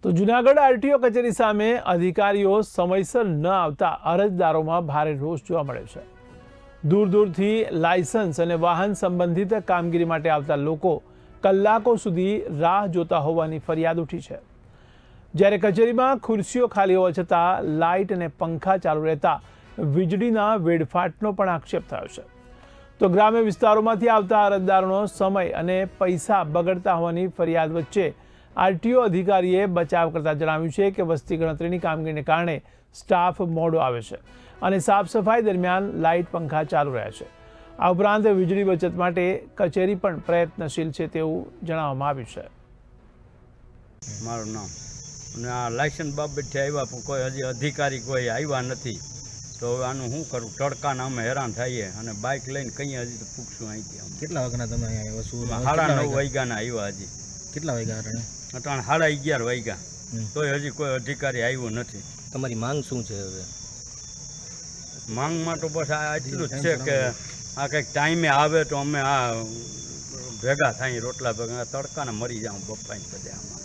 તો જૂનાગઢ આરટીઓ કચેરી સામે અધિકારીઓ સમયસર ન આવતા અરજદારોમાં ભારે રોષ જોવા મળ્યો છે। દૂર દૂરથી લાયસન્સ અને વાહન સંબંધિત કામગીરી માટે આવતા લોકો કલાકો સુધી રાહ જોતા હોવાની ફરિયાદ ઉઠી છે। જ્યારે કચેરીમાં ખુરશીઓ ખાલી હોવા છતાં લાઇટ અને પંખા ચાલુ રહેતા વીજળીના વેડફાટનો પણ આક્ષેપ થયો છે। તો ગ્રામ્ય વિસ્તારોમાંથી આવતા અરજદારોનો સમય અને પૈસા બગડતા હોવાની ફરિયાદ વચ્ચે આરટીઓ અધિકારીએ બચાવ કરતા જણાવ્યું છે કે વસ્તી ગણતરીની કામગીરીને કારણે સ્ટાફ મોડો આવે છે અને સાફ સફાઈ દરમિયાન લાઇટ પંખા ચાલુ રહ્યા છે। આ ઉપરાંત વીજળી બચત માટે કચેરી પણ પ્રયત્નશીલ છે તેવું જણાવવામાં આવ્યું છે। મારું નામ અને આ લાયસન્સ બાબતથી આવ્યા પણ કોઈ હજી અધિકારી કોઈ આવ્યા નથી, તો હવે આનું શું કરું? તડકાના અમે હેરાન થઈએ અને બાઇક લઈને કંઈ હજી તો પૂછશું અહીંથી। કેટલા વાગ્યાના તમે અહીંયા આવ્યા? 9:30 વાગ્યાના આવ્યા હજી। કેટલા વાગ્યા અટાણે? 11:30 વાગ્યા, તોય હજી કોઈ અધિકારી આવ્યું નથી। તમારી માંગ શું છે હવે? માંગમાં તો બસ આ એટલું જ છે કે આ કંઈક ટાઈમે આવે તો અમે આ ભેગા થાય રોટલા ભેગા, તડકાને મરી જાઉં બપ્પાને બધે આમાં।